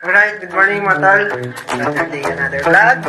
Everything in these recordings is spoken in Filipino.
Alright, good morning mga tol. Another vlog.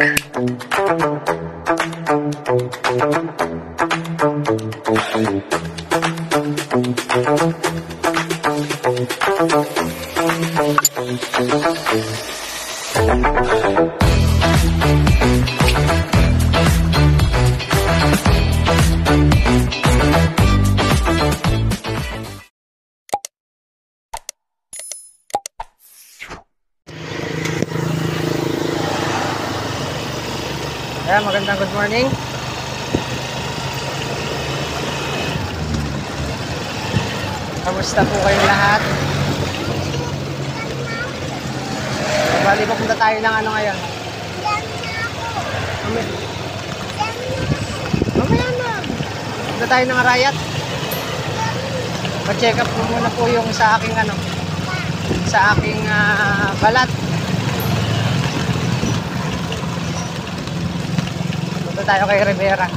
Magandang good morning. Kamusta po kayong lahat? Bali, pupunta tayo ng ano ngayon? Mamaya na. Pupunta tayo ng Arayat. Pa-check up po muna po yung sa aking ano, sa aking balat. Punta tayo kay Rivera.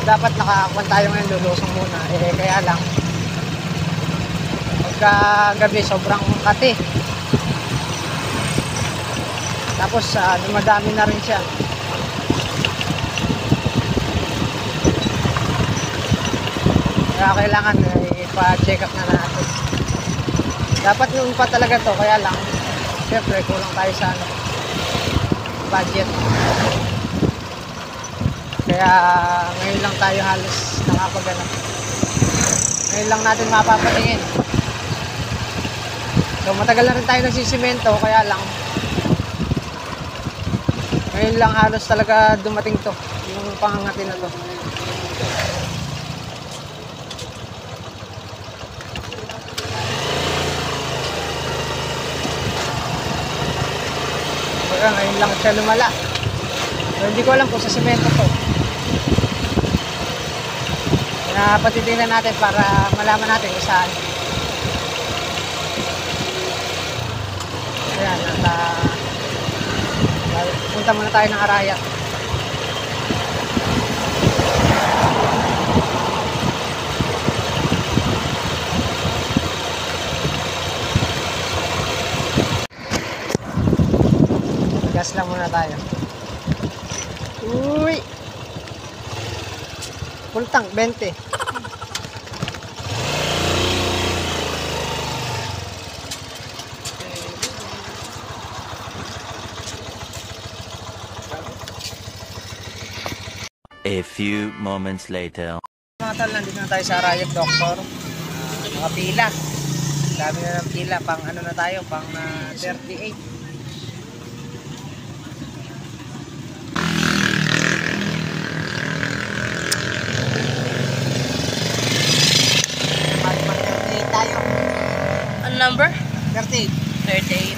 Dapat nakakuan tayo ngayon, lulusong muna. Kaya lang pagka gabi sobrang kati. Tapos dumadami na rin siya. Kaya kailangan ipa-check up na natin. Dapat noon pa talaga to, kaya lang syempre kulang tayo sa ano, budget. Kaya ngayon lang tayo halos nakapagano. Ngayon lang natin mapapatingin. So matagal na rin tayo nagsisimento, kaya lang ngayon lang halos talaga dumating to, yung pangangati na to. Kaya ngayon lang siya lumala. So, hindi ko alam kung sa simento to. Kaya patitingnan natin para malaman natin kung saan. Ayan, punta muna tayo ng Arayat. Gas lang muna tayo. Uy! Full tank, 20. A few moments later. Mga tol, nandito na tayo sa Arayat, Doctor. Nakapila. Dami na ng pila. Pang ano na tayo, pang 38. Number? 38. 38.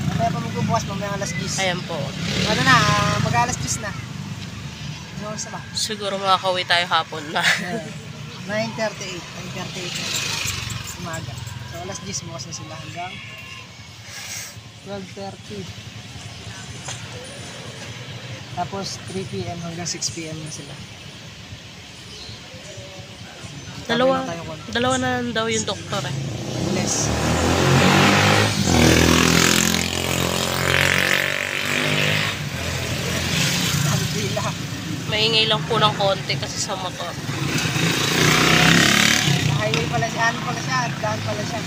Mamaya pa magbubukas, mamaya alas 10. Ayan po. Ano na, mag-alas 10 na. Ano sa ba? Siguro makakauwi tayo hapon na. 9:38. 9:38 na. Umaga. So alas 10 bukas na sila hanggang 12:30. Tapos 3 PM hanggang 6 PM na sila. Dalawa na lang daw yung doktor eh. Less. Maingay lang po ng konti kasi sa motor. Highway pala siya, ano pala siya, daan pala siya.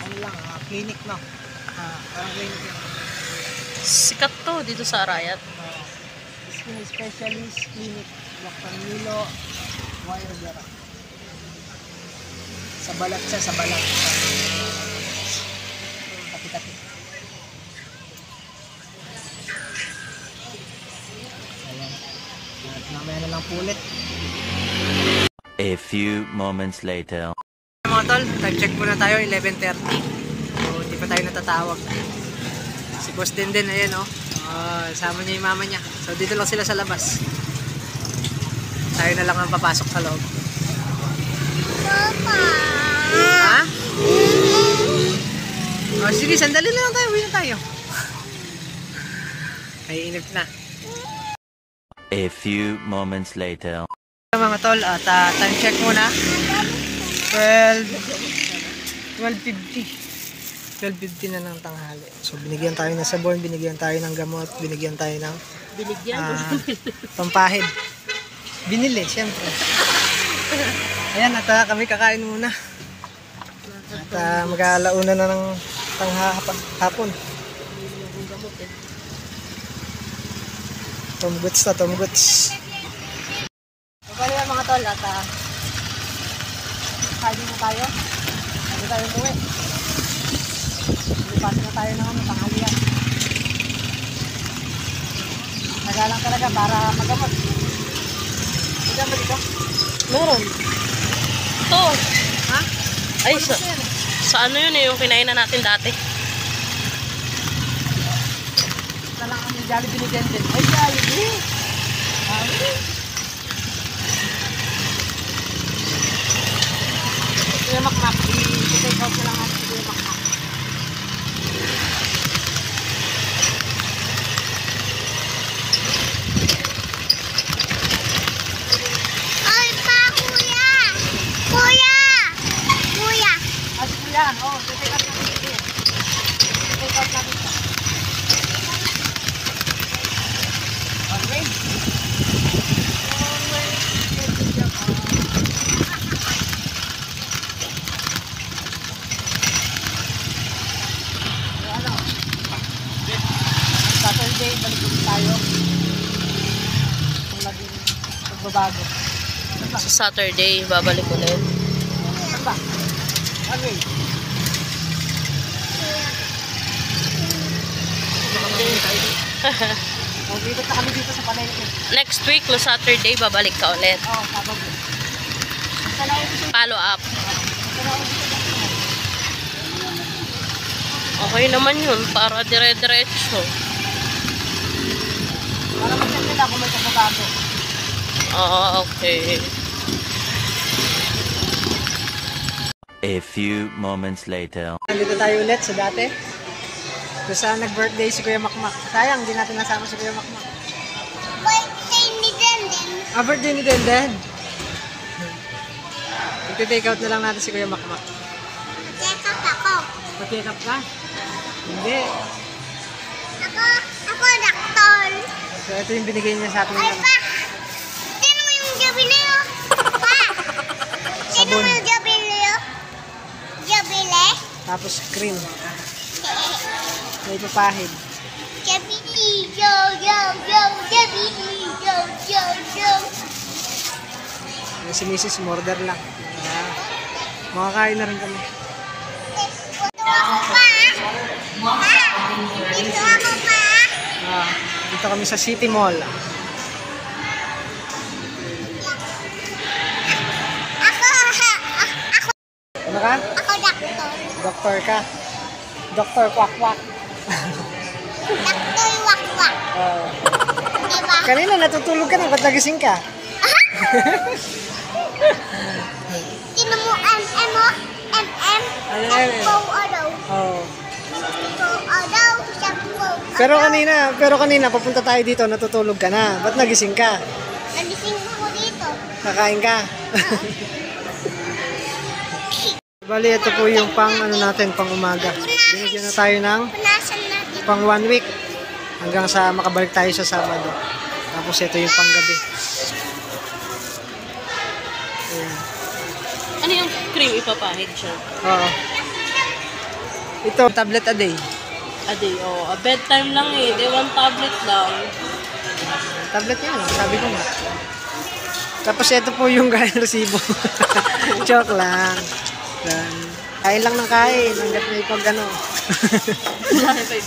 Ano lang, clinic no? Parang clinic yun. Sikat to dito sa Arayat. Skin Specialist Clinic, Dr. Milo Rivera. Sa balat siya, sa balat. Tapi-tapi. Ayan. At mamaya na lang pulit. A few moments later. Mga tol, time check muna tayo, 11:30. So, hindi pa tayo natatawag. Si Boss din, ayan o. Sama niya yung mama niya. So, dito lang sila sa labas. Tayo na lang ang papasok sa loob. Papa! Ha? Sige, sandali na lang tayo. Uwi na tayo. Ay, inip na. A few moments later. Mga tol, at time check muna. 12:50 na ng tanghali. So binigyan tayo ng sabon, binigyan tayo ng gamot, binigyan tayo ng pampahid. Binili, syempre. Ayan, at kami kakain muna. At mag-aalauna na ng hapon. Tumguts na, tumguts. So, bali yan mga tol, at kain na tayo. Hindi tayo umuwi. Lipas na tayo ng tanghalian. Nagalang talaga para magamot. Hindi ba dito? Meron. Ito. Ha? Ay, sa ano yun eh, yung kinainan natin dati. Ito lang kami Jollibee ni Denden. Ay, Jollibee! Kuya Makmak, i-take out na lang natin si Kuya Makmak. Ay pa, kuya! Kuya! Kuya! As kuya, oh, i-take out natin si Kuya. I-take out natin siya. Okay. Saturday, balik ulit tayo. Kung naging magbabago. Sa Saturday, babalik ulit. Ano ba? Okay. Dito na kami dito sa palengke. Next week, no Saturday, babalik ka ulit. Oo, sabag. Follow up. Okay naman yun, para dire-diretso. Para mag-check nila kung may pagbabago. Okay. A few moments later. Nandito tayo ulit sa dati. Kung saan nag-birthday si Kuya Makmak. Sayang, hindi natin nasama si Kuya Makmak. Birthday ni Denden. Birthday ni Denden. Iti-take out na lang natin si Kuya Makmak. Check up ako. Mag-take up ka? Hindi. Ako doktor. So, ito yung binigay niya sa atin. Ay pa! Sino mo yung jabili oh? Pa! Sino mo yung jabili oh? Jabili? Tapos cream. May papahid. Jabili, yo, yo, yo, jabili, yo, yo, yo. Yung si Mrs. Morder lang. Makakain na rin kami. Dito ako pa. Pa! Dito ako pa. Dito kami sa City Mall. Ano ka? Ako doktor. Doktor ka? Doktor Kwak-Kwak. Doktor wak-wak. Diba? Kanina natutulog ka na, ba't nagising ka? Sino mo MM oh? MM? Ano, Shampoo araw. Oh. Shampoo araw. Shampoo Pero kanina papunta tayo dito, natutulog ka na. Ba't nagising ka? Nagising ako dito. Kakain ka? Bali, ito po yung pang natin, pang umaga. Binigyan na tayo ng Punasan natin. pang 1 week hanggang sa makabalik tayo sa Sabado. Tapos ito yung pang gabi. Ayan. Ano yung cream ipapahid siya? Oo. Ito, tablet a day. A day, a bedtime lang eh. Day 1 tablet lang. Tablet niya, sabi ko nga. Tapos ito po yung gaya resibo. Joke lang. Yan. Kain lang ng kain. Hanggat may pag ano.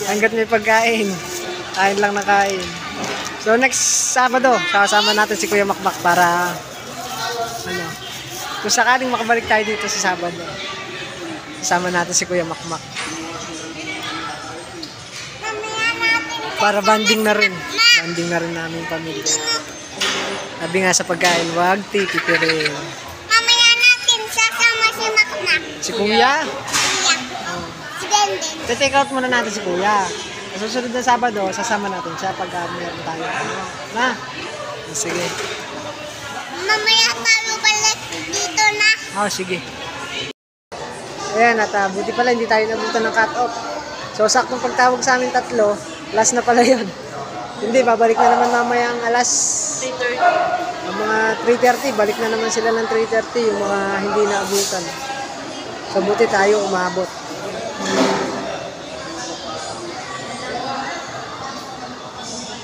Hanggat may pagkain. Kain lang ng kain. So next Sabado, kasama natin si Kuya Makmak para ano. Kung sakaling makabalik tayo dito sa Sabado, kasama natin si Kuya Makmak. Mamaya natin. Para banding na rin. Banding na rin namin pamilya. Sabi nga sa pagkain, wag titipirin. Mamaya natin sasama si Makmak. Si Kuya, Kuya. Si Denden. take out muna natin si Kuya. Sa susunod na Sabado, sasama natin siya pag meron tayo. Na? Sige. mamaya tayo balik dito na. Oh, sige. Ayan, at buti pala hindi tayo nabutan ng cut-off. So, saktong pagtawag sa amin tatlo, last na pala yun. Hindi, babalik na naman mamaya ang alas 3:30. ang mga 3:30. Balik na naman sila ng 3:30, yung mga hindi naabutan. So, buti tayo umabot.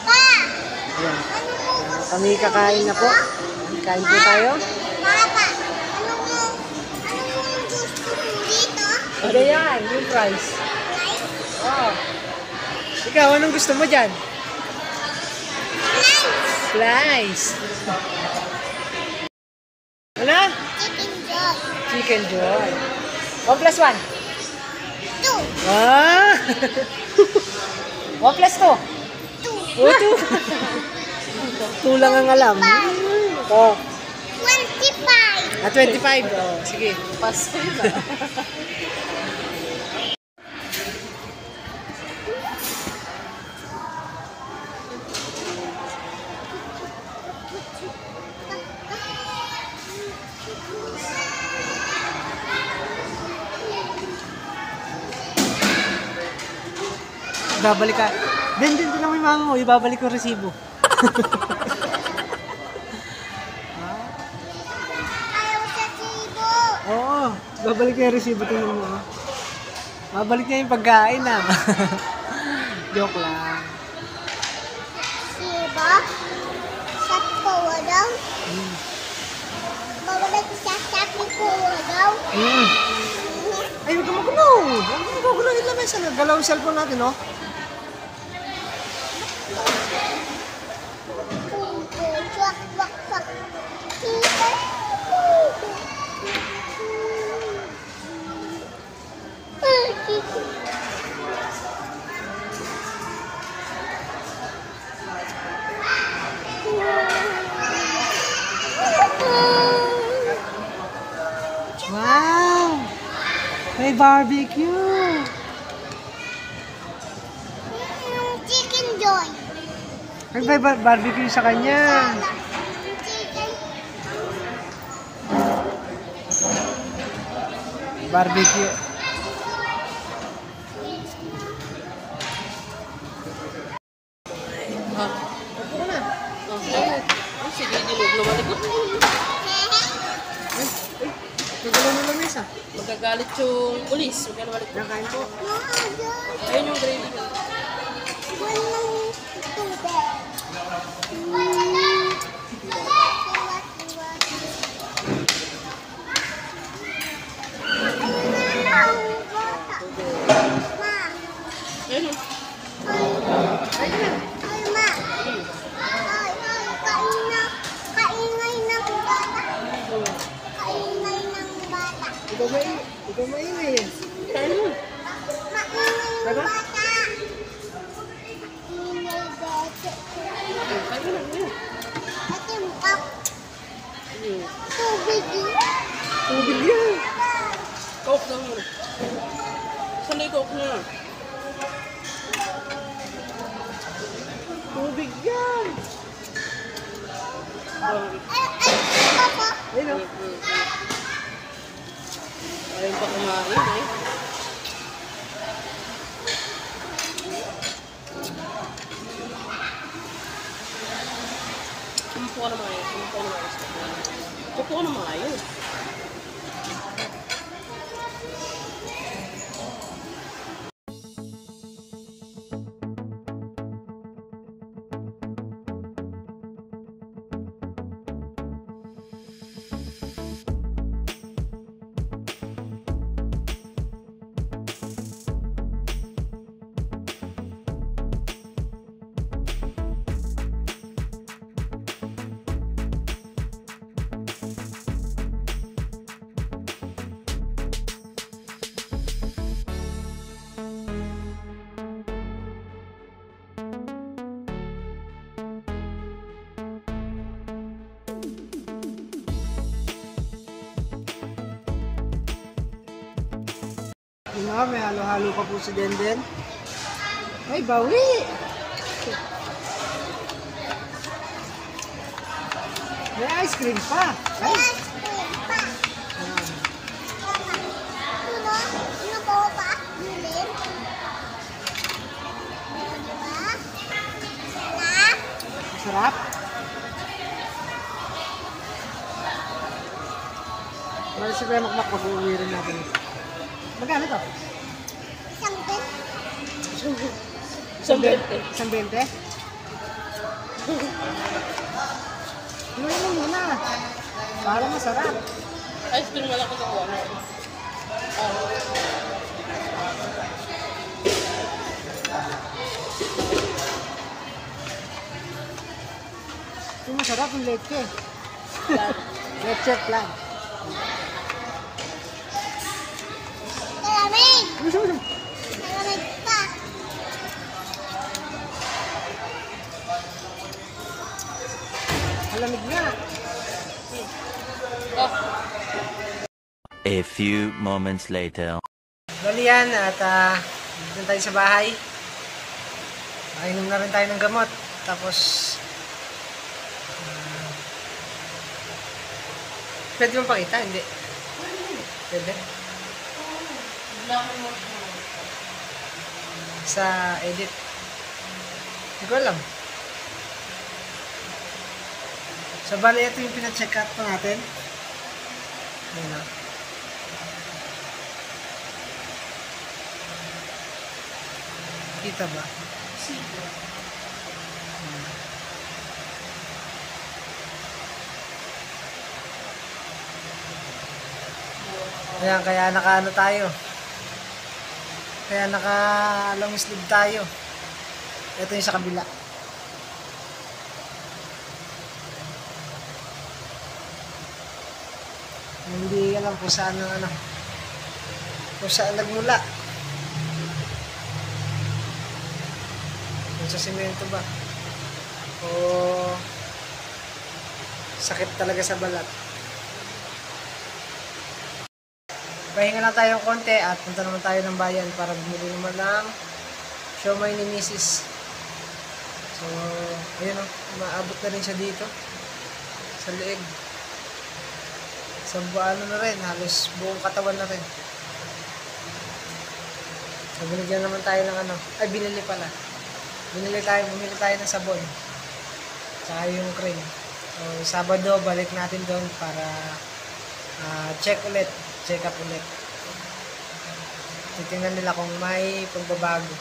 Pa! Ayan. Kami kakain na po. Kain po tayo. Papa, anong gusto mo dito? Ano yan? Yung price. Rice? Oh. Ikaw, anong gusto mo dyan? Slice. Ano? Chicken joy. Chicken joy. 1 plus 1. 2. Ah! 1 plus 2. 2. Oh, 2. 2 lang ang alam. Oh. 25. 25. Oh, sige. Paso na. Babalik ka. Din na may mga mo. Ibabalik ko resibo. Ayaw sa sibo. Oo. Babalik ko yung resibo. Tingnan mo. Oh. Babalik niya yung pagkain ah. Joke lang. Sibo? Shop ko daw. Babalik sa shop ko daw. Ay, huwag ka magulo. Huwag ka magulo. Ito lamesa na. Galaw yung cellphone natin, oh. Swak, swak, swak. Wow! May barbecue! Chicken joy. May barbecue sa kanya. Chicken. Barbecue. Sige, dilog naman ikot. Nagalaw na lamesa. Magagalit yung pulis. Magagalit. Nakain po. Ayun yung gravy. Ayun. Ikaw maingay eh. Ayun. Diba? Tubig yan. Coke lang mo. Saan na yung coke niya? Tubig yan. Ayun oh. Ayun pa kumain eh. Kumupo ka na mga yun. Kumupo ka na mga yun. May halo-halo pa po si Denden. Ay, bawi! May ice cream pa. Ay. Ano po pa? Bilin? Diba? Sarap. Mali si Kuya Makmak, mag-uwi rin natin. Magkano to? Isang bin? Isang 20. Isang 20? Inuwi mo muna. Para masarap. Ice cream wala ko nakuha. Ito masarap yung leche. Leche plan. Malamig! Malamig pa. Malamig nga. Oh, A few moments later. Bali yan at dito tayo sa bahay. Nakainom na rin tayo ng gamot. Tapos pwede mo pakita? Hindi. Pwede. Sa edit. Hindi ko alam. So bali ito yung pina-check out po natin. Ayan o. Kita ba? Ayan, kaya naka-ano tayo. Kaya naka-long sleeve tayo. Ito yung sa kabila. Hindi alam kung saan ang kung saan nagmula. Kung sa simento ba? O sakit talaga sa balat. Pahinga lang tayo konti at punta naman tayo ng bayan para bumili naman ng siomai ni Mrs. So, ayun o, maabot na rin siya dito sa leeg. Sa ano na rin, halos buong katawan na rin. So, binigyan naman tayo ng binili pala. Bumili tayo ng sabon. Tsaka yung cream. So, Sabado, balik natin doon para check up ulit. Titingnan nila kung may pagbabago.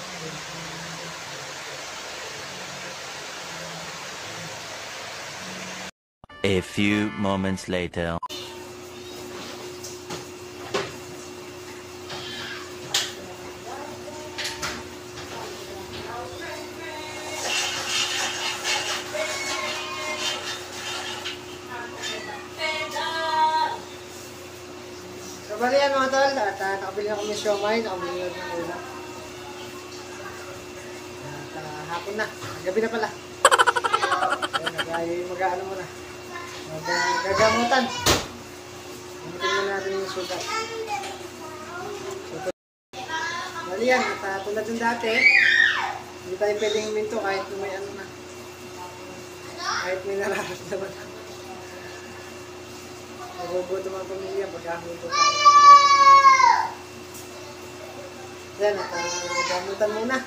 A few moments later. So, bali yan mga tol, at nakabili na kami ng siomai, nakabili na ng ulam. At hapon na, gabi na pala. Ayan, mag-ano muna. Gagamutan. Gamitin muna natin yung sugat. So, bali yan, at tulad ng dati, hindi tayo pwedeng huminto kahit may na. Kahit may nararamdaman na. Magugutom ang pamilya pagkahuminto tayo. Yan, at gamutan muna.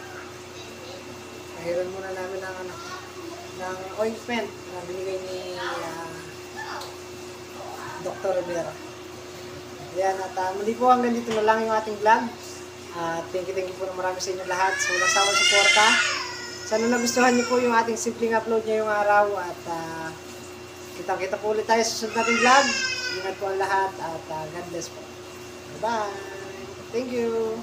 Pahiran muna namin ng ointment na binigay ni Dr. Rivera. Yan, at muli po hanggang dito na lang yung ating vlog. At thank you po na marami sa inyo lahat sa walang sawang suporta. Sana nagustuhan niyo po yung ating simpleng upload ngayong araw at kita-kita po ulit tayo sa susunod nating vlog. Ingat po ang lahat at God bless po. Bye-bye! Thank you!